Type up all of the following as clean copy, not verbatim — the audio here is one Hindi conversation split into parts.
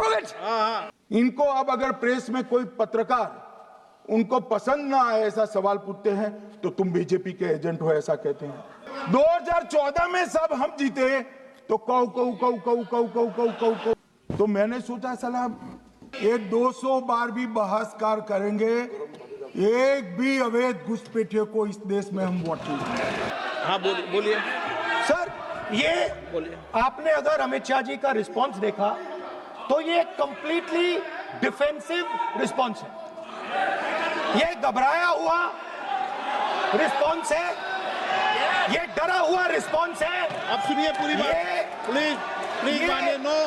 prove it. इनको अब अगर प्रेस में कोई पत्रकार उनको पसंद ना आए ऐसा सवाल पूछते हैं तो तुम बीजेपी के एजेंट हो ऐसा कहते हैं। 2014 में सब हम जीते तो कौ कौ कौ कौ कौ कौ कौ कौ कौ तो मैंने सोचा साला ये 200 बार भी बहसकार करेंगे, एक भी अवैध घुसपैठियों को इस देश में हम वोट नहीं। हाँ बोलिए सर, ये आपने अगर अमित शाह जी का रिस्पॉन्स देखा तो ये कंप्लीटली डिफेंसिव रिस्पॉन्स है, ये घबराया हुआ रिस्पॉन्स है, ये डरा हुआ रिस्पॉन्स है। अब सुनिए पूरी बात, प्लीज प्लीज माननीय नो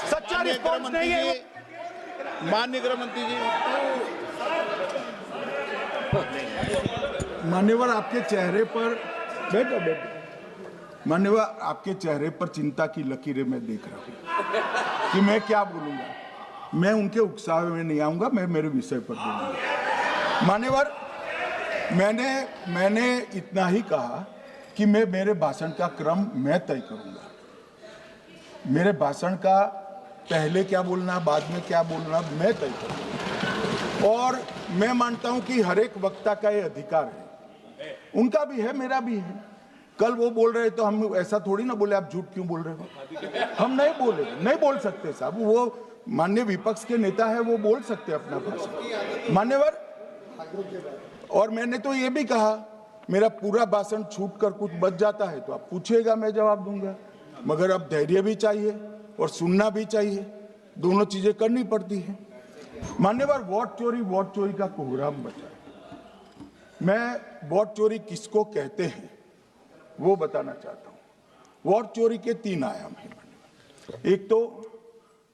सच्चा रिस्पॉन्स नहीं है। माननीय गृह मंत्री जी, मान्यवर आपके चेहरे पर बैठो मान्यवर आपके चेहरे पर चिंता की लकीरें मैं देख रहा हूं कि मैं क्या बोलूंगा। मैं उनके उकसावे में नहीं आऊंगा, मैं मेरे विषय पर बोलूंगा। मान्यवर मैंने इतना ही कहा कि मैं मेरे भाषण का क्रम मैं तय करूंगा। मेरे भाषण का पहले क्या बोलना बाद में क्या बोलना मैं तय करूंगा। और मैं मानता हूं कि हर एक वक्ता का ये अधिकार है, उनका भी है मेरा भी है। कल वो बोल रहे तो हम ऐसा थोड़ी ना बोले आप झूठ क्यों बोल रहे हो, हम नहीं बोले, नहीं बोल सकते साहब। वो माननीय विपक्ष के नेता है, वो बोल सकते अपना भाषण मान्यवर। और मैंने तो ये भी कहा मेरा पूरा भाषण छूट कर कुछ बच जाता है तो आप पूछिएगा, मैं जवाब दूंगा। मगर अब धैर्य भी चाहिए और सुनना भी चाहिए, दोनों चीजें करनी पड़ती है। मान्यवर, वोट चोरी का कोहराम बचा। मैं वोट चोरी किसको कहते हैं वो बताना चाहता हूं। वोट चोरी के 3 आयाम हैं। एक तो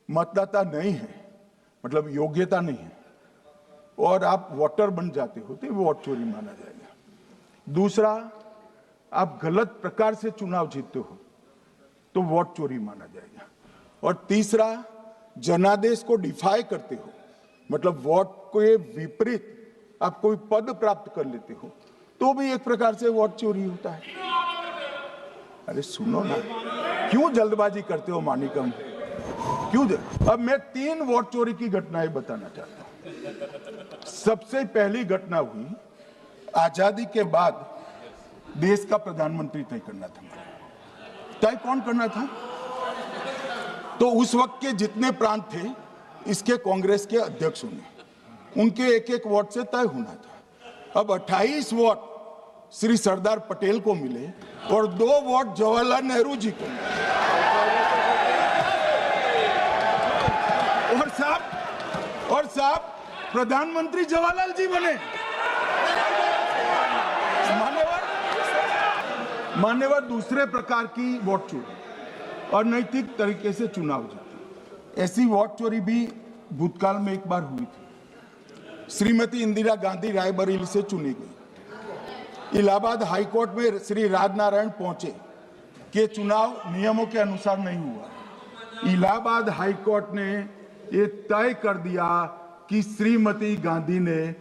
मतदाता नहीं है, मतलब योग्यता नहीं है और आप वोटर बन जाते हो तो वोट चोरी माना जाएगा। दूसरा, आप गलत प्रकार से चुनाव जीतते हो तो वोट चोरी माना जाएगा। और तीसरा, जनादेश को डिफाई करते हो, मतलब वोट के विपरीत आप कोई पद प्राप्त कर लेते हो तो भी एक प्रकार से वोट चोरी होता है। अरे सुनो ना, क्यों जल्दबाजी करते हो मानिकम, क्यों? अब मैं 3 वोट चोरी की घटनाएं बताना चाहता हूं। सबसे पहली घटना हुई आजादी के बाद देश का प्रधानमंत्री तय करना था। तय कौन करना था? तो उस वक्त के जितने प्रांत थे इसके कांग्रेस के अध्यक्षों ने, उनके एक एक वोट से तय होना था। अब 28 वोट श्री सरदार पटेल को मिले और 2 वोट जवाहरलाल नेहरू जी को मिले। और साहब प्रधानमंत्री जवाहरलाल जी बने। मान्यवर, दूसरे प्रकार की वोट चोरी और नैतिक तरीके से चुनाव जीता, ऐसी वोट चोरी भी भूतकाल में एक बार हुई थी। श्रीमती इंदिरा गांधी रायबरेली से चुनी गई। इलाहाबाद हाईकोर्ट में श्री राजनारायण पहुंचे कि चुनाव नियमों के अनुसार नहीं हुआ। इलाहाबाद हाईकोर्ट ने ये तय कर दिया कि श्रीमती गांधी ने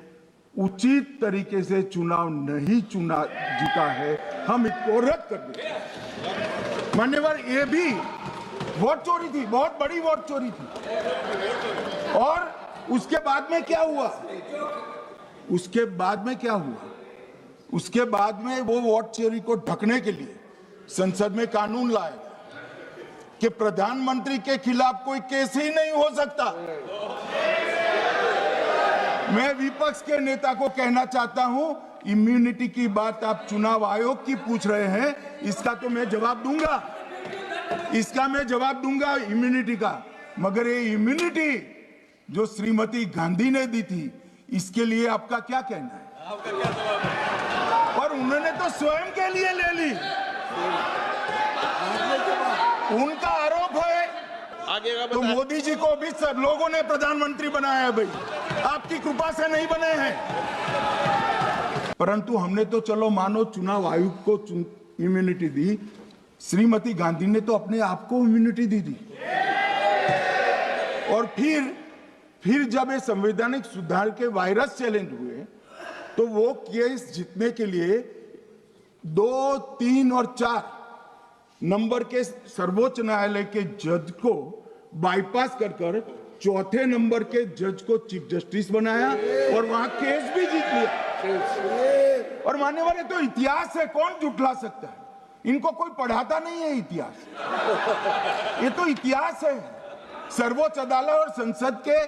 उचित तरीके से चुनाव नहीं जीता है, हम इसको रद्द कर देते। मान्यवर, ये भी वोट चोरी थी, बहुत बड़ी वोट चोरी थी। और उसके बाद में क्या हुआ? उसके बाद में वो वोट चोरी को ढकने के लिए संसद में कानून लाए कि प्रधानमंत्री के खिलाफ कोई केस ही नहीं हो सकता। मैं विपक्ष के नेता को कहना चाहता हूं, इम्यूनिटी की बात आप चुनाव आयोग की पूछ रहे हैं, इसका तो मैं जवाब दूंगा, इम्यूनिटी का। मगर ये इम्यूनिटी जो श्रीमती गांधी ने दी थी, इसके लिए आपका क्या कहना है? और उन्होंने तो स्वयं के लिए ले ली। उनका आरोप है तो मोदी जी को भी सब लोगों ने प्रधानमंत्री बनाया है भाई, आपकी कृपा से नहीं बने हैं। परंतु हमने तो चलो मानो चुनाव आयोग को इम्यूनिटी दी, श्रीमती गांधी ने तो अपने आप को इम्यूनिटी दी थी। और फिर जब ये संवैधानिक सुधार के वायरस चैलेंज हुए तो वो केस जीतने के लिए 2, 3 और 4 नंबर के सर्वोच्च न्यायालय के जज को बाईपास कर चौथे नंबर के जज को चीफ जस्टिस बनाया और वहां केस भी जीत लिया। और मान्यवर, ये तो इतिहास है, कौन जुटला सकता है? इनको कोई पढ़ाता नहीं है इतिहास, ये तो इतिहास है, सर्वोच्च अदालत और संसद के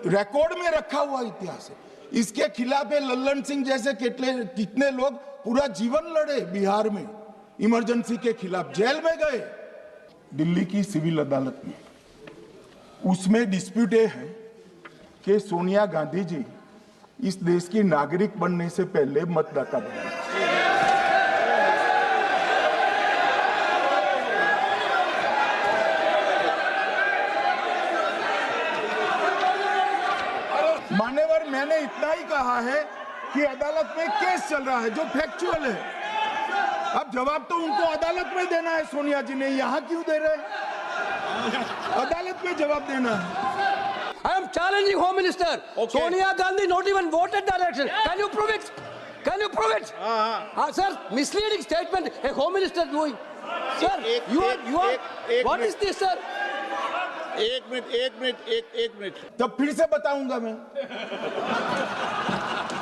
रिकॉर्ड में रखा हुआ इतिहास है। इसके खिलाफ लल्लन सिंह जैसे कितने लोग पूरा जीवन लड़े बिहार में, इमरजेंसी के खिलाफ जेल में गए। दिल्ली की सिविल अदालत में उसमें डिस्प्यूट ये है कि सोनिया गांधी जी इस देश की नागरिक बनने से पहले मतदाता बने। मान्यवर, मैंने इतना ही कहा है कि अदालत में केस चल रहा है जो फैक्चुअल है। अब जवाब तो उनको अदालत में देना है, सोनिया जी ने यहां क्यों दे रहे हैं? अदालत में जवाब देना है। I am challenging Home Minister. Okay. Sonia Gandhi not even voted the election. Can you prove it? Can you prove it? Sir, misleading statement a Home Minister doing. Sir, you are. What is this, sir? एक मिनट। तब फिर से बताऊंगा मैं।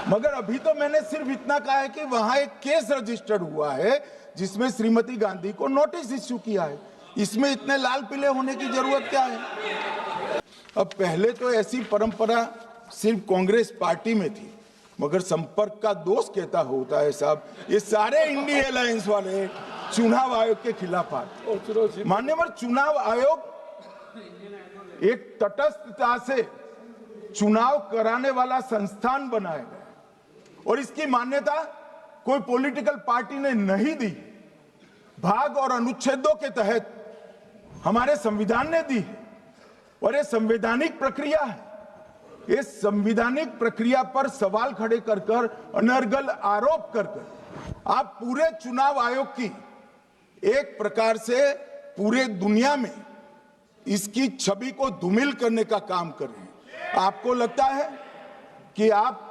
मगर अभी तो मैंने सिर्फ इतना कहा है कि वहां एक केस रजिस्टर्ड हुआ है जिसमें श्रीमती गांधी को नोटिस इश्यू किया है। इसमें इतने लाल पीले होने की जरूरत क्या है? अब पहले तो ऐसी परंपरा सिर्फ कांग्रेस पार्टी में थी, मगर संपर्क का दोष कहता होता है साहब, ये सारे इंडिया अलायंस वाले चुनाव आयोग के खिलाफ आए। मान्यवर, चुनाव आयोग एक तटस्थता से चुनाव कराने वाला संस्थान बनाया गया और इसकी मान्यता कोई पॉलिटिकल पार्टी ने नहीं दी, भाग और अनुच्छेदों के तहत हमारे संविधान ने दी है और ये संवैधानिक प्रक्रिया है। इस संवैधानिक प्रक्रिया पर सवाल खड़े कर अनर्गल आरोप कर आप पूरे चुनाव आयोग की एक प्रकार से पूरे दुनिया में इसकी छवि को धूमिल करने का काम कर रहे हैं। आपको लगता है कि आप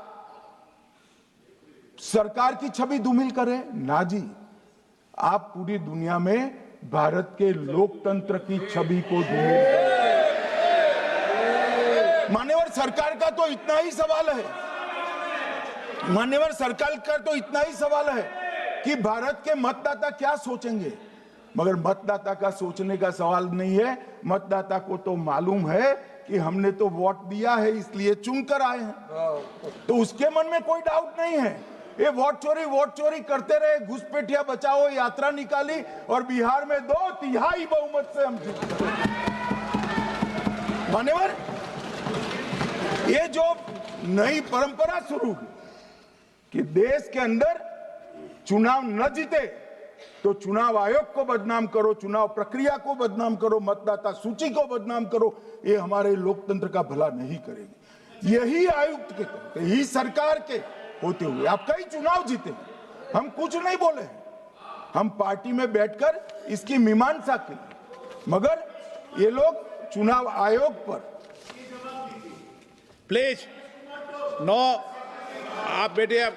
सरकार की छवि धूमिल करें? ना जी, आप पूरी दुनिया में भारत के लोकतंत्र की छवि को धूमिल करें। मान्यवर, सरकार का तो इतना ही सवाल है, मान्यवर सरकार का तो इतना ही सवाल है कि भारत के मतदाता क्या सोचेंगे, मगर मतदाता का सोचने का सवाल नहीं है। मतदाता को तो मालूम है कि हमने तो वोट दिया है इसलिए चुनकर आए हैं, तो उसके मन में कोई डाउट नहीं है। ये वोट चोरी करते रहे, घुसपैठिया बचाओ यात्रा निकाली और बिहार में 2/3 बहुमत से हम जीते। मान्यवर, ये जो नई परंपरा शुरू हुई कि देश के अंदर चुनाव न जीते तो चुनाव आयोग को बदनाम करो, चुनाव प्रक्रिया को बदनाम करो, मतदाता सूची को बदनाम करो, ये हमारे लोकतंत्र का भला नहीं करेगी। यही आयुक्त के कहते, यही सरकार के होते हुए आप कई चुनाव जीते, हम कुछ नहीं बोले, हम पार्टी में बैठकर इसकी मीमांसा की, मगर ये लोग चुनाव आयोग पर। प्लीज नो, आप बैठिए, आप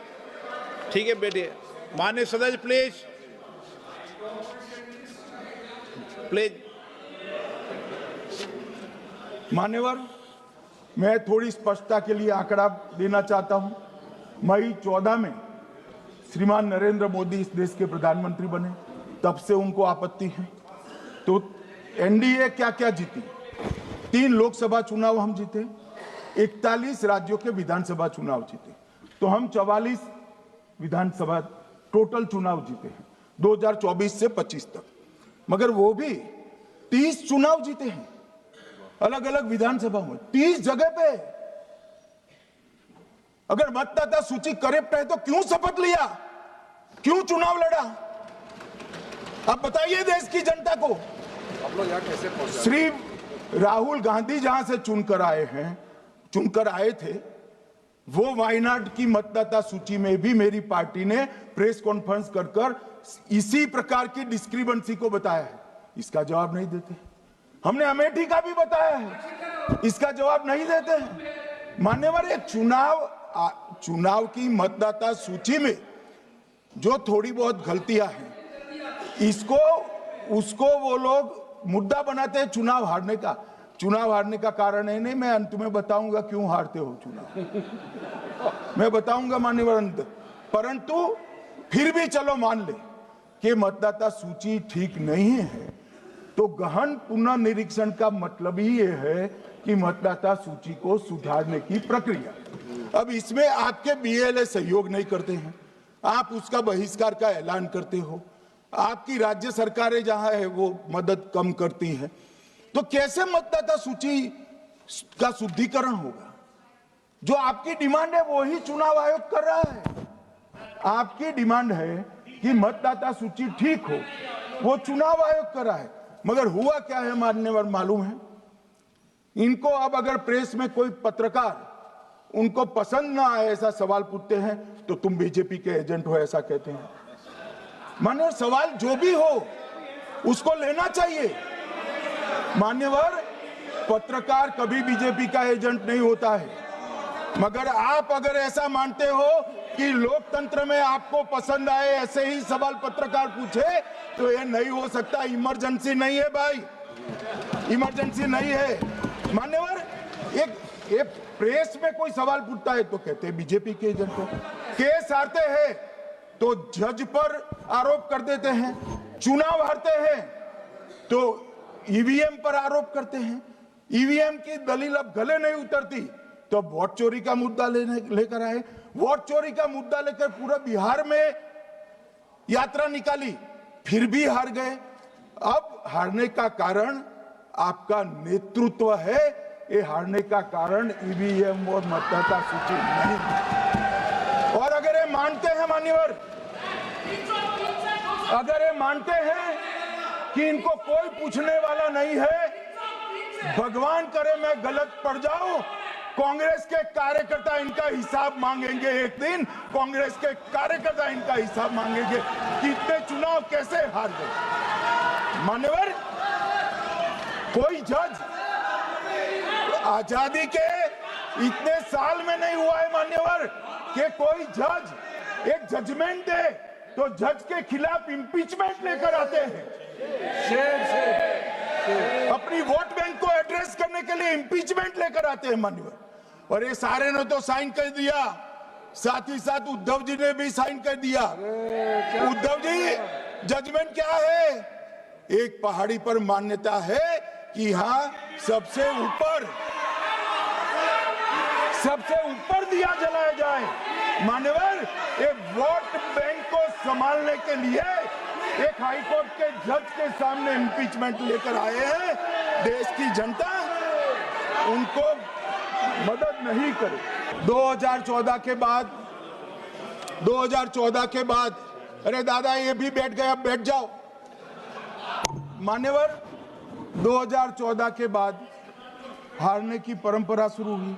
ठीक है बैठिए। माननीय सदस्य प्लीज मान्यवर, मैं थोड़ी स्पष्टता के लिए आंकड़ा देना चाहता हूं। मई 14 में श्रीमान नरेंद्र मोदी इस देश के प्रधानमंत्री बने, तब से उनको आपत्ति है। तो एनडीए क्या क्या जीती? 3 लोकसभा चुनाव हम जीते, 41 राज्यों के विधानसभा चुनाव जीते, तो हम 44 विधानसभा टोटल चुनाव जीते हैं 2024 से 25 तक। मगर वो भी 30 चुनाव जीते हैं अलग अलग विधानसभा में, 30 जगह पे। अगर मतदाता सूची करेक्ट है तो क्यों शपथ लिया, क्यों चुनाव लड़ा? आप बताइए देश की जनता को। आप लोग यहां कैसे पहुंचे? श्री राहुल गांधी जहां से चुनकर आए थे, वो वायनाड की मतदाता सूची में भी मेरी पार्टी ने प्रेस कॉन्फ्रेंस कर इसी प्रकार की डिस्क्रिपेंसी को बताया है। इसका जवाब नहीं देते। हमने अमेठी का भी बताया है, इसका जवाब नहीं देते हैं। मान्यवर, ये चुनाव की मतदाता सूची में जो थोड़ी बहुत गलतियां हैं, उसको वो लोग मुद्दा बनाते हैं चुनाव हारने का। चुनाव हारने का कारण है नहीं, मैं अंत में बताऊंगा क्यों हारते हो चुनाव, मैं बताऊंगा मान्यवर अंत। परंतु फिर भी चलो मान ले कि मतदाता सूची ठीक नहीं है, तो गहन पुनर्निरीक्षण का मतलब ही ये है कि मतदाता सूची को सुधारने की प्रक्रिया। अब इसमें आपके बीएलए सहयोग नहीं करते हैं, आप उसका बहिष्कार का ऐलान करते हो, आपकी राज्य सरकारें जहां है वो मदद कम करती हैं, तो कैसे मतदाता सूची का शुद्धिकरण होगा? जो आपकी डिमांड है वो ही चुनाव आयोग कर रहा है। आपकी डिमांड है कि मतदाता सूची ठीक हो, वो चुनाव आयोग कर रहा है। मगर हुआ क्या है मान्यवर मालूम है? इनको अब अगर प्रेस में कोई पत्रकार उनको पसंद ना आए ऐसा सवाल पूछते हैं तो तुम बीजेपी के एजेंट हो ऐसा कहते हैं। मान्यवर सवाल जो भी हो उसको लेना चाहिए। मान्यवर पत्रकार कभी बीजेपी का एजेंट नहीं होता है, मगर आप अगर ऐसा मानते हो कि लोकतंत्र में आपको पसंद आए ऐसे ही सवाल पत्रकार पूछे तो ये नहीं हो सकता। इमरजेंसी नहीं है भाई, इमरजेंसी नहीं है। मान्यवर एक प्रेस में कोई सवाल पूछता है तो कहते हैं बीजेपी के एजेंट हो, केस हारते हैं तो जज पर आरोप कर देते हैं, चुनाव हारते हैं तो ईवीएम पर आरोप करते हैं, ईवीएम की दलील अब गले नहीं उतरती तो वोट चोरी का मुद्दा लेकर आए, वोट चोरी का मुद्दा लेकर पूरा बिहार में यात्रा निकाली, फिर भी हार गए। अब हारने का कारण आपका नेतृत्व है, ये हारने का कारण ईवीएम और मतदाता सूची नहीं। और अगर ये मानते हैं मान्यवर, अगर ये मानते हैं कि इनको कोई पूछने वाला नहीं है, भगवान करे मैं गलत पड़ जाऊं, कांग्रेस के कार्यकर्ता इनका हिसाब मांगेंगे। एक दिन कांग्रेस के कार्यकर्ता इनका हिसाब मांगेंगे कि इतने चुनाव कैसे हार गए। मान्यवर कोई जज आजादी के इतने साल में नहीं हुआ है मान्यवर कि कोई जज एक जजमेंट दे तो जज के खिलाफ इंपीचमेंट लेकर आते हैं। अपनी वोट बैंक को एड्रेस करने के लिए इंपीचमेंट लेकर आते हैं मान्यवर। और ये सारे ने तो साइन कर दिया, साथ ही साथ उद्धव जी ने भी साइन कर दिया। उद्धव जी जजमेंट क्या है? एक पहाड़ी पर मान्यता है कि हाँ सबसे ऊपर दिया जलाया जाए। मान्यवर ये वोट बैंक को संभालने के लिए एक हाईकोर्ट के जज के सामने इंपीचमेंट लेकर आए हैं। देश की जनता उनको मदद नहीं करे। 2014 के बाद अरे दादा ये भी बैठ गया, बैठ जाओ। मान्यवर 2014 के बाद हारने की परंपरा शुरू हुई।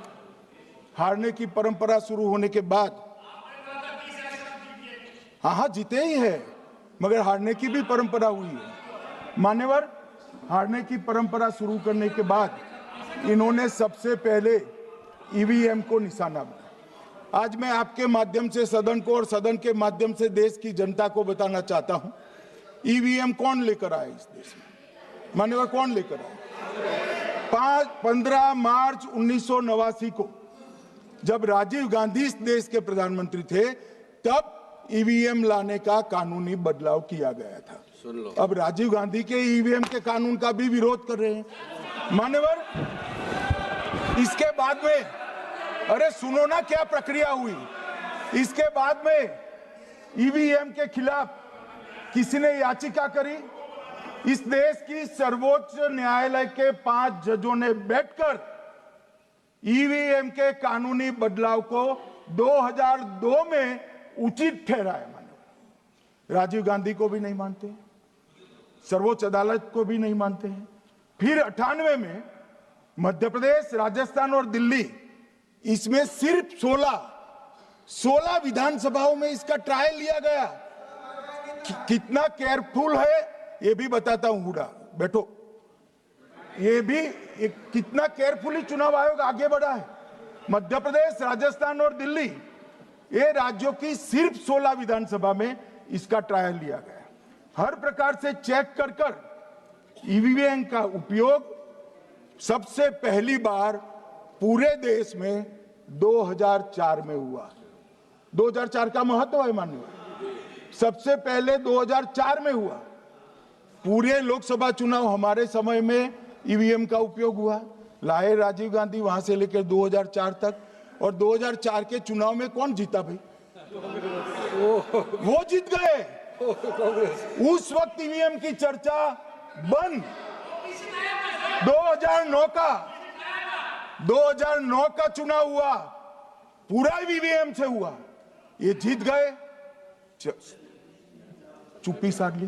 हारने की परंपरा शुरू होने के बाद हाँ जीते ही है, मगर हारने की भी परंपरा हुई है। मान्यवर हारने की परंपरा शुरू करने के बाद इन्होंने सबसे पहले ईवीएम को निशाना बनाया। आज मैं आपके माध्यम से सदन को और सदन के माध्यम से देश की जनता को बताना चाहता हूं, ईवीएम कौन लेकर आया इस देश में? मान्यवर कौन लेकर आया? 15 मार्च 1989 को जब राजीव गांधी इस देश के प्रधानमंत्री थे तब ईवीएम लाने का कानूनी बदलाव किया गया था। सुन लो, अब राजीव गांधी के ईवीएम के कानून का भी विरोध कर रहे हैं। मान्यवर इसके बाद में अरे सुनो ना क्या प्रक्रिया हुई। इसके बाद में ईवीएम के खिलाफ किसी ने याचिका करी। इस देश की सर्वोच्च न्यायालय के 5 जजों ने बैठकर ईवीएम के कानूनी बदलाव को 2002 में उचित ठहराया। मानो राजीव गांधी को भी नहीं मानते, सर्वोच्च अदालत को भी नहीं मानते हैं। फिर 98 में मध्य प्रदेश, राजस्थान और दिल्ली, इसमें सिर्फ 16 विधानसभाओं में इसका ट्रायल लिया गया। कितना केयरफुल है ये भी बताता हूं। हुडा बैठो, ये भी कितना केयरफुली चुनाव आयोग आगे बढ़ा है। मध्य प्रदेश, राजस्थान और दिल्ली, ये राज्यों की सिर्फ 16 विधानसभा में इसका ट्रायल लिया गया। हर प्रकार से चेक कर ईवीएम का उपयोग सबसे पहली बार पूरे देश में 2004 में हुआ। 2004 का महत्व है माननीय, सबसे पहले 2004 में हुआ। पूरे लोकसभा चुनाव हमारे समय में ईवीएम का उपयोग हुआ, लाए राजीव गांधी, वहां से लेकर 2004 तक। और 2004 के चुनाव में कौन जीता भाई? वो जीत गए। उस वक्त ईवीएम की चर्चा बंद। 2009 का चुनाव हुआ, पूरा ईवीएम से हुआ, ये जीत गए, चुप्पी साध ली।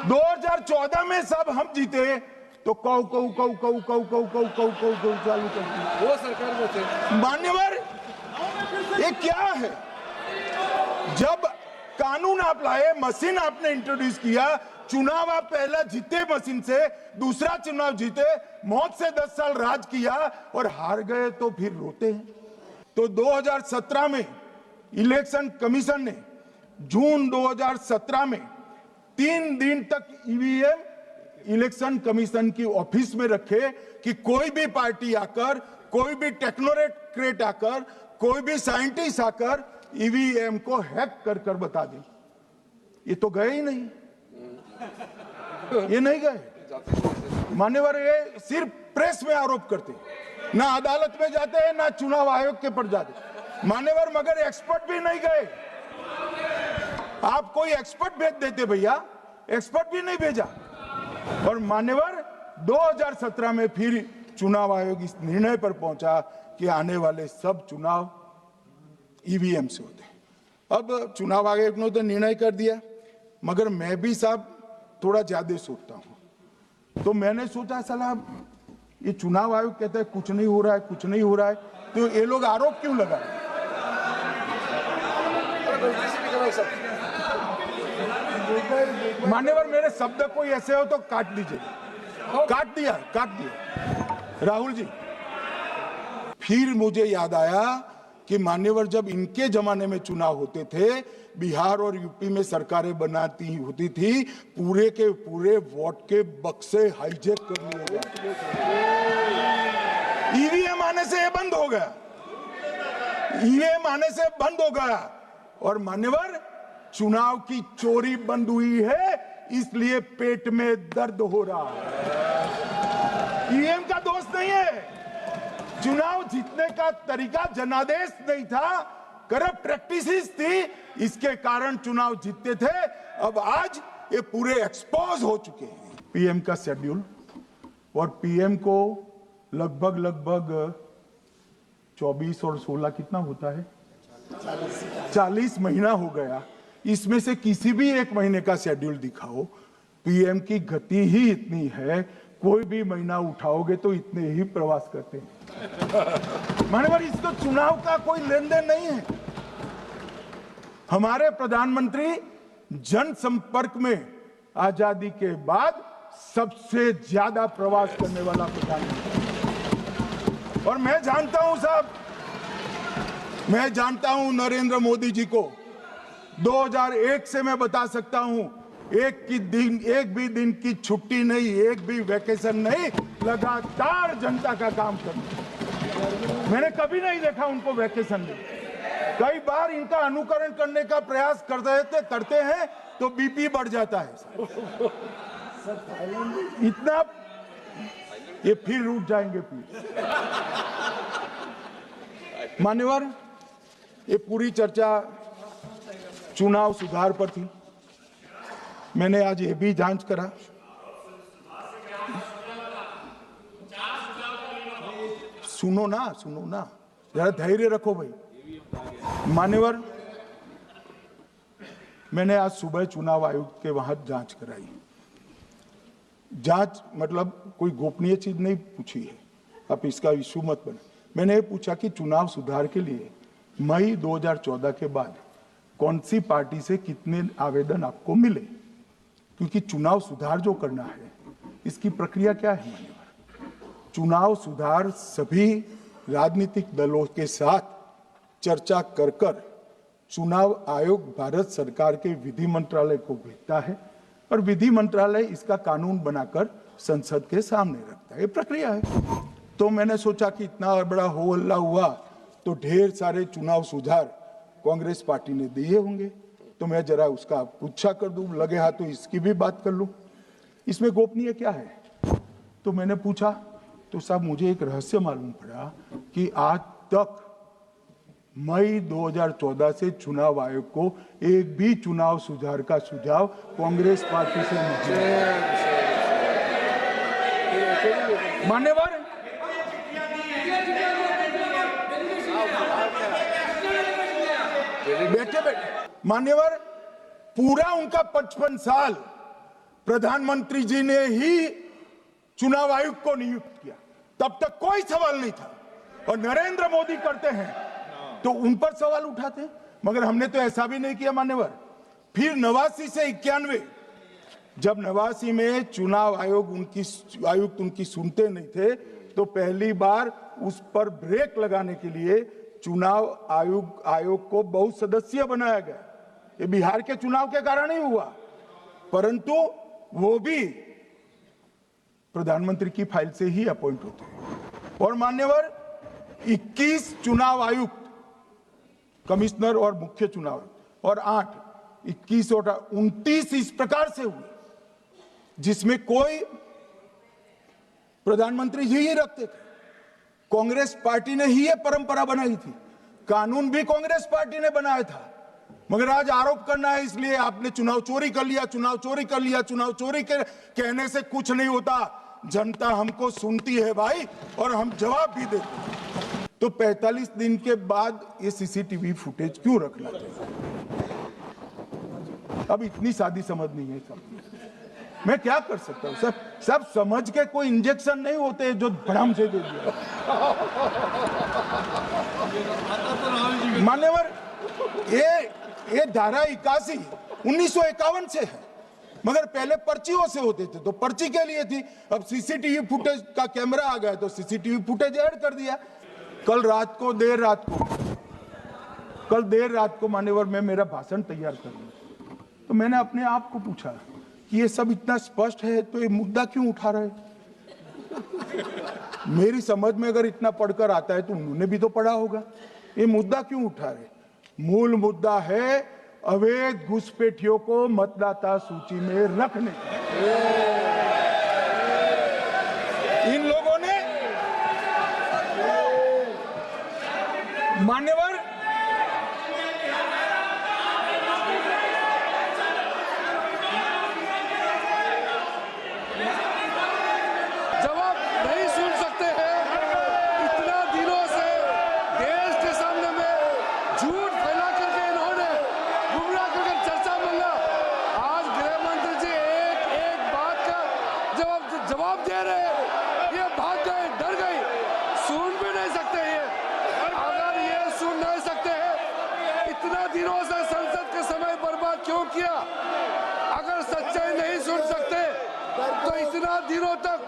2014 में सब हम जीते तो कौ कौ कौ कौ कौ कौ कौ कौ कौ कौ चालू कर दी। वो सरकार में थे मान्यवर, ये क्या है? जब कानून आप लाए, मशीन आपने इंट्रोड्यूस किया, चुनाव आप पहला जीते मशीन से, दूसरा चुनाव जीते, मौत से 10 साल राज किया और हार गए तो फिर रोते हैं। तो 2017 में इलेक्शन कमीशन ने जून 2017 में 3 दिन तक ईवीएम इलेक्शन कमीशन की ऑफिस में रखे कि कोई भी पार्टी आकर, कोई भी टेक्नोक्रेट आकर, कोई भी साइंटिस्ट आकर ईवीएम को हैक कर कर बता दे। ये तो गए ही नहीं, ये नहीं गए। मान्यवर, ये सिर्फ प्रेस में आरोप करते, ना अदालत में जाते हैं, ना चुनाव आयोग के पर जाते। मान्यवर, मगर एक्सपर्ट भी नहीं गए। आप कोई एक्सपर्ट भेज देते भैया, एक्सपर्ट भी नहीं भेजा। और मान्यवर, 2017 में फिर चुनाव आयोग इस निर्णय पर पहुंचा कि आने वाले सब चुनाव ईवीएम से होते हैं। अब चुनाव आयोग ने तो निर्णय कर दिया, मगर मैं भी साहब थोड़ा ज्यादा सोचता हूं। तो मैंने सोचा साला ये चुनाव आयोग कहता है कुछ नहीं हो रहा है, कुछ नहीं हो रहा है, तो ये लोग आरोप क्यों लगाए? मान्यवर, मेरे शब्द कोई ऐसे हो तो काट दीजिए। काट दिया राहुल जी। फिर मुझे याद आया कि मान्यवर, जब इनके जमाने में चुनाव होते थे, बिहार और यूपी में सरकारें बनाती होती थी, पूरे के पूरे वोट के बक्से हाईजैक कर लिए जाते। ईवीएम आने से ये बंद हो गया, ईवीएम आने से बंद हो गया। और मान्यवर, चुनाव की चोरी बंद हुई है, इसलिए पेट में दर्द हो रहा है। ईवीएम का दोष नहीं है, चुनाव जीतने का तरीका जनादेश नहीं था, करप्ट प्रैक्टिसेस थी, इसके कारण चुनाव जीतते थे। अब आज ये पूरे एक्सपोज हो चुके हैं। पीएम का शेड्यूल, और पीएम को लगभग 24 और 16 कितना होता है, 40 महीना हो गया। इसमें से किसी भी एक महीने का शेड्यूल दिखाओ। पीएम की गति ही इतनी है, कोई भी महीना उठाओगे तो इतने ही प्रवास करते हैं। मानवर, इसको चुनाव का कोई लेन देन नहीं है। हमारे प्रधानमंत्री जनसंपर्क में आजादी के बाद सबसे ज्यादा प्रवास करने वाला प्रधानमंत्री। और मैं जानता हूं साहब, मैं जानता हूं नरेंद्र मोदी जी को 2001 से मैं बता सकता हूं, एक भी दिन की छुट्टी नहीं, एक भी वैकेशन नहीं, लगातार जनता का काम करना। मैंने कभी नहीं देखा उनको वैकेशन में। कई बार इनका अनुकरण करने का प्रयास करते हैं तो बीपी बढ़ जाता है इतना, ये फिर रुक जाएंगे प्लीज। मान्यवर, ये पूरी चर्चा चुनाव सुधार पर थी। मैंने आज ये भी जांच करा, सुनो ना, जरा धैर्य रखो भाई। मान्यवर, मैंने आज सुबह चुनाव आयोग के वहां जांच कराई। जांच मतलब कोई गोपनीय चीज नहीं पूछी है, आप इसका इशू मत बने। मैंने ये पूछा कि चुनाव सुधार के लिए मई 2014 के बाद कौन सी पार्टी से कितने आवेदन आपको मिले, क्योंकि चुनाव सुधार जो करना है इसकी प्रक्रिया क्या है। मान्यवर, चुनाव सुधार सभी राजनीतिक दलों के साथ चर्चा कर चुनाव आयोग भारत सरकार के विधि मंत्रालय को भेजता है और विधि मंत्रालय इसका कानून बनाकर संसद के सामने रखता है। ये प्रक्रिया है। तो मैंने सोचा कि इतना बड़ा हो हल्ला हुआ तो ढेर सारे चुनाव सुधार कांग्रेस पार्टी ने दिए होंगे, तो मैं जरा उसका पुच्छा कर दूं, लगे हाथ तो इसकी भी बात कर लूं। इसमें गोपनीय क्या है? तो मैंने पूछा तो साहब मुझे एक रहस्य मालूम पड़ा कि आज तक मई 2014 से चुनाव आयोग को एक भी चुनाव सुधार का सुझाव कांग्रेस पार्टी से नहीं मिला। मान्यवर, बैठे बैठे मान्यवर, पूरा उनका 55 साल प्रधानमंत्री जी ने ही चुनाव आयोग को नियुक्त किया, तब तक कोई सवाल नहीं था। और नरेंद्र मोदी करते हैं तो उन पर सवाल उठाते हैं, मगर हमने तो ऐसा भी नहीं किया मान्यवर। फिर 89 से 91, जब 89 में चुनाव आयुक्त उनकी सुनते नहीं थे, तो पहली बार उस पर ब्रेक लगाने के लिए चुनाव आयोग को बहुत सदस्यीय बनाया गया। ये बिहार के चुनाव के कारण ही हुआ, परंतु वो भी प्रधानमंत्री की फाइल से ही अपॉइंट होते हैं। और मान्यवर 21 चुनाव आयुक्त, कमिश्नर और मुख्य चुनाव आयुक्त, और 21 और 29 इस प्रकार से हुए जिसमें कोई प्रधानमंत्री जी ही रखते थे। कांग्रेस पार्टी ने ही ये परंपरा बनाई थी, कानून भी कांग्रेस पार्टी ने बनाया था। मगर आज आरोप करना है इसलिए आपने चुनाव चोरी कर लिया, चुनाव चोरी कर लिया, चुनाव चोरी के कहने से कुछ नहीं होता। जनता हमको सुनती है भाई, और हम जवाब भी देते हैं। तो 45 दिन के बाद ये सीसीटीवी फुटेज क्यों रखना चाहिए? अब इतनी सादी समझ नहीं है सब। मैं क्या कर सकता हूं? सब समझ के कोई इंजेक्शन नहीं होते जो भड़ाम से दे दिया। मान्यवर, ये धारा 81 1951 से है, मगर पहले पर्चियों से होते थे तो पर्ची के लिए थी। अब सीसीटीवी फुटेज का कैमरा आ गया तो सीसीटीवी फुटेज ऐड कर दिया। कल देर रात को मान्यवर मैं मेरा भाषण तैयार कर रहा, तो मैंने अपने आप को पूछा कि ये सब इतना स्पष्ट है तो ये मुद्दा क्यों उठा रहे? मेरी समझ में अगर इतना पढ़कर आता है तो उन्होंने भी तो पढ़ा होगा। ये मुद्दा क्यों उठा रहे? मूल मुद्दा है अवैध घुसपैठियों को मतदाता सूची में रखने। इन लोगों ने मान्यवर जवाब नहीं सुन सकते हैं। इतना दिनों से देश के सामने में झूठ फैला करके इन्होंने गुमराह करके चर्चा मंगा। आज गृह मंत्री जी एक बात का जवाब दे रहे हैं, ये भाग गए, डर गए, सुन भी नहीं सकते। ये अगर ये सुन नहीं सकते हैं, इतना दिनों से संसद का समय बर्बाद क्यों किया? अगर सच्चाई नहीं सुन सकते तो इतना दिनों तक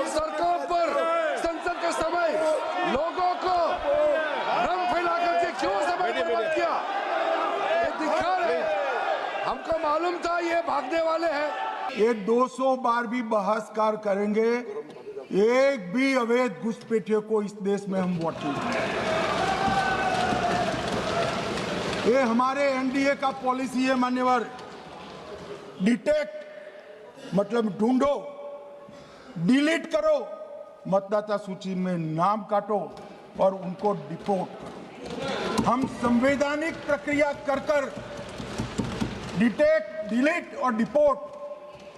सड़कों पर संसद का समय लोगों को भ्रम फैला करके क्यों समय बर्बाद किया? ये दिखा रहे, हमको मालूम था ये भागने वाले हैं। ये 200 बार भी बहसकार करेंगे, एक भी अवैध घुसपैठियों को इस देश में हम वोट नहीं देंगे। ये हमारे एनडीए का पॉलिसी है मान्यवर। डिटेक्ट मतलब ढूंढो, डिलीट करो, मतदाता सूची में नाम काटो और उनको डिपोर्ट करो। हम संवैधानिक प्रक्रिया कर डिटेक्ट, डिलीट और डिपोर्ट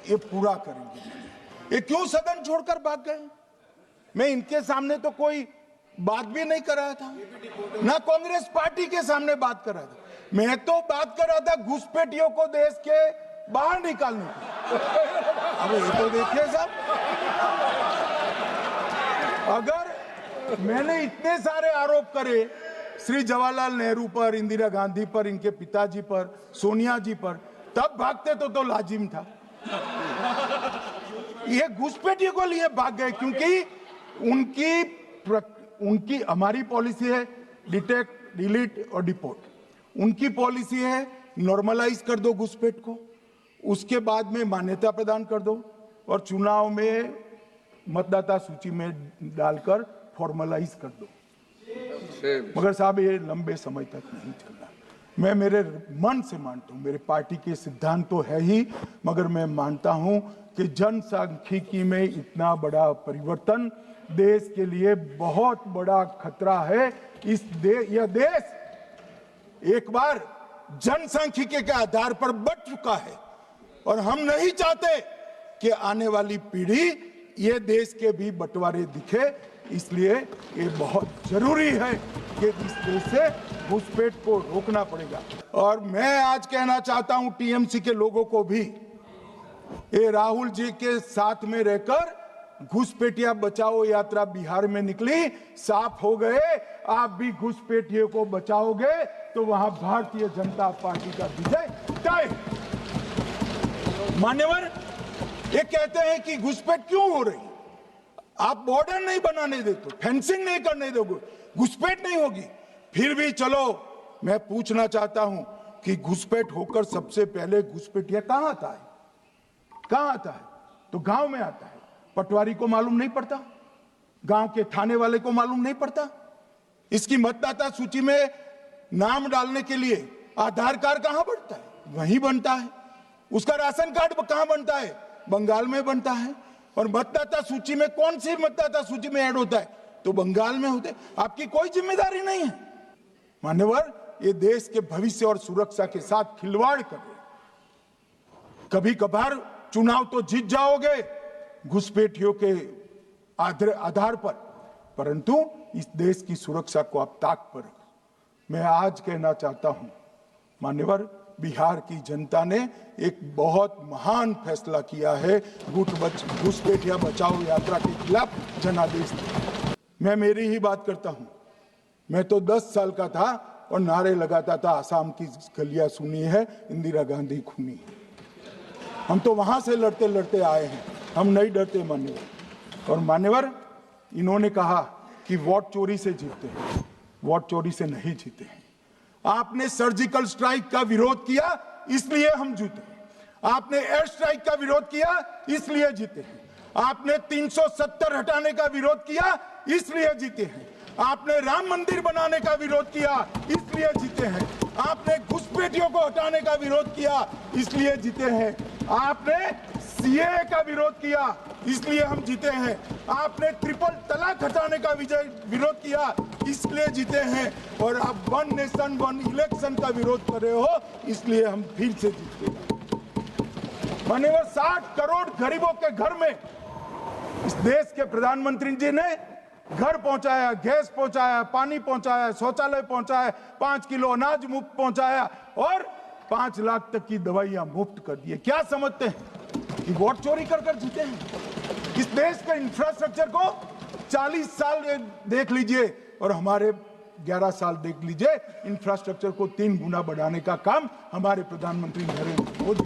ये पूरा करेंगे। ये क्यों सदन छोड़कर भाग गए? मैं इनके सामने तो कोई बात भी नहीं कर रहा था, ना कांग्रेस पार्टी के सामने बात कर रहा था। मैं तो बात कर रहा था घुसपैठियों को देश के बाहर निकालने की। अब ये तो देखिए साहब, अगर मैंने इतने सारे आरोप करे श्री जवाहरलाल नेहरू पर, इंदिरा गांधी पर, इनके पिताजी पर, सोनिया जी पर, तब भागते तो लाजिम था। ये घुसपैठियों को लिए भाग गए क्योंकि उनकी हमारी पॉलिसी है डिटेक्ट, डिलीट और डिपोर्ट। उनकी पॉलिसी है नॉर्मलाइज कर दो घुसपैठ को, उसके बाद में मान्यता प्रदान कर दो और चुनाव में मतदाता सूची में डालकर फॉर्मलाइज कर दो। मगर साहब ये लंबे समय तक नहीं चलना। मैं मेरे मन से मानता हूं, मेरे पार्टी के सिद्धांत तो है ही, मगर मैं मानता हूं कि जनसांख्यिकी में इतना बड़ा परिवर्तन देश के लिए बहुत बड़ा खतरा है। यह देश एक बार जनसांख्यिकी के आधार पर बट चुका है और हम नहीं चाहते कि आने वाली पीढ़ी ये देश के भी बंटवारे दिखे। इसलिए ये बहुत जरूरी है कि इस देश से घुसपैठ को रोकना पड़ेगा। और मैं आज कहना चाहता हूं टीएमसी के लोगों को भी, ये राहुल जी के साथ में रहकर घुसपैठिया बचाओ यात्रा बिहार में निकली, साफ हो गए। आप भी घुसपैठियों को बचाओगे तो वहां भारतीय जनता पार्टी का विजय तय। मान्यवर, ये कहते हैं कि घुसपैठ क्यों हो रही, आप बॉर्डर नहीं बनाने देते, फेंसिंग नहीं करने दोगे, घुसपैठ नहीं होगी। फिर भी चलो, मैं पूछना चाहता हूं कि घुसपैठ होकर सबसे पहले घुसपैठिया कहां आता है? कहां आता है? तो गांव में आता है। पटवारी को मालूम नहीं पड़ता, गांव के थाने वाले को मालूम नहीं पड़ता। इसकी मतदाता सूची में नाम डालने के लिए आधार कार्ड कहां बनता है? वहीं बनता है। उसका राशन कार्ड कहां बनता है? बंगाल में बनता है। और मतदाता सूची में कौन सी मतदाता सूची में ऐड होता है? तो बंगाल में होते। आपकी कोई जिम्मेदारी नहीं है। मान्यवर, ये देश के भविष्य और सुरक्षा के साथ खिलवाड़ कर रहे। कभी कभार चुनाव तो जीत जाओगे घुसपैठियों के आधार पर, परंतु इस देश की सुरक्षा को आप ताक पर रखो। मैं आज कहना चाहता हूं मान्यवर, बिहार की जनता ने एक बहुत महान फैसला किया है घुसपैठिया बचाओ यात्रा के खिलाफ जनादेश। मैं मेरी ही बात करता हूं। मैं तो 10 साल का था और नारे लगाता था, आसाम की गलियां सुनी है, इंदिरा गांधी खूनी है। हम तो वहां से लड़ते लड़ते आए हैं, हम नहीं डरते मान्यवर। और मान्यवर, इन्होंने कहा कि वोट चोरी से जीतते हैं, वोट चोरी से नहीं जीते हैं। आपने सर्जिकल स्ट्राइक का विरोध किया, इसलिए हम जीते हैं। आपने एयर स्ट्राइक का विरोध किया, इसलिए जीते हैं। आपने 370 हटाने का विरोध किया, इसलिए जीते हैं। आपने राम मंदिर बनाने का विरोध किया, इसलिए जीते हैं। आपने घुसपैठियों को हटाने का विरोध किया, इसलिए जीते हैं। आपने सीएए का विरोध किया, इसलिए हम जीते हैं। आपने ट्रिपल तलाक हटाने का विरोध किया, इसलिए जीते हैं। और आप 1 नेशन 1 इलेक्शन का विरोध कर रहे हो, इसलिए हम फिर से जीते हैं। माननीय 60 करोड़ गरीबों के घर में इस देश के प्रधानमंत्री जी ने घर पहुंचाया, गैस पहुंचाया, पानी पहुंचाया, शौचालय पहुंचाया, 5 किलो अनाज मुफ्त पहुंचाया और 5 लाख तक की दवाइयां मुफ्त कर दी। क्या समझते हैं कि वोट चोरी कर कर जीते हैं? इस देश के इंफ्रास्ट्रक्चर को 40 साल देख लीजिए और हमारे 11 साल देख लीजिए, इंफ्रास्ट्रक्चर को 3 गुना बढ़ाने का काम हमारे प्रधानमंत्री नरेंद्र मोदी।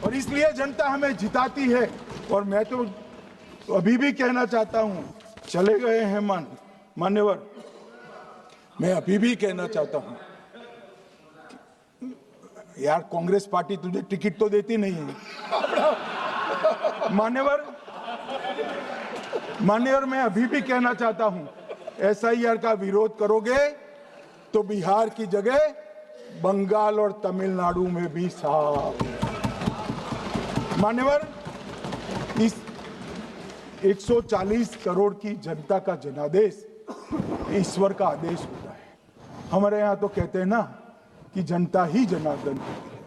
और इसलिए जनता हमें जिताती है। और मैं तो अभी भी कहना चाहता हूं, चले गए हैं मान्यवर, मैं अभी भी कहना चाहता हूं, यार कांग्रेस पार्टी तुझे टिकट तो देती नहीं है। मान्यवर, मैं अभी भी कहना चाहता हूं, एसआईआर का विरोध करोगे तो बिहार की जगह बंगाल और तमिलनाडु में भी साफ। मान्यवर, इस 140 करोड़ की जनता का जनादेश ईश्वर का आदेश होता है। हमारे यहाँ तो कहते हैं ना कि जनता ही जनार्दन होती है।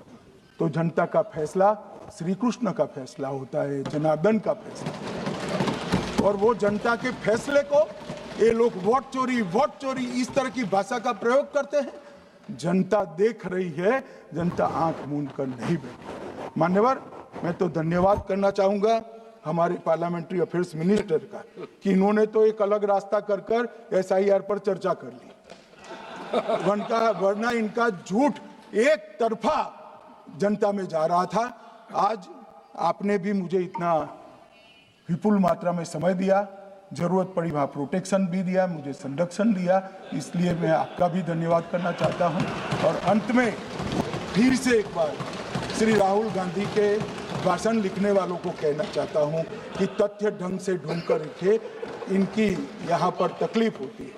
तो जनता का फैसला श्री कृष्ण का फैसला होता है, जनार्दन का फैसला। और वो जनता के फैसले को ये लोग वोट चोरी इस तरह की भाषा का प्रयोग करते हैं। जनता देख रही है, जनता आंख मूंद कर नहीं बैठी। मान्यवर, मैं तो धन्यवाद करना चाहूंगा हमारे पार्लियामेंट्री अफेयर्स मिनिस्टर का कि इन्होंने तो एक अलग रास्ता कर एसआईआर पर चर्चा कर ली। वरना इनका झूठ एक तरफा जनता में जा रहा था। आज आपने भी मुझे इतना विपुल मात्रा में समय दिया, जरूरत पड़ी वहां प्रोटेक्शन भी दिया, मुझे संरक्षण दिया, इसलिए मैं आपका भी धन्यवाद करना चाहता हूं। और अंत में फिर से एक बार श्री राहुल गांधी के भाषण लिखने वालों को कहना चाहता हूं कि तथ्य ढंग से ढूंढ कर लिखे, इनकी यहाँ पर तकलीफ होती है।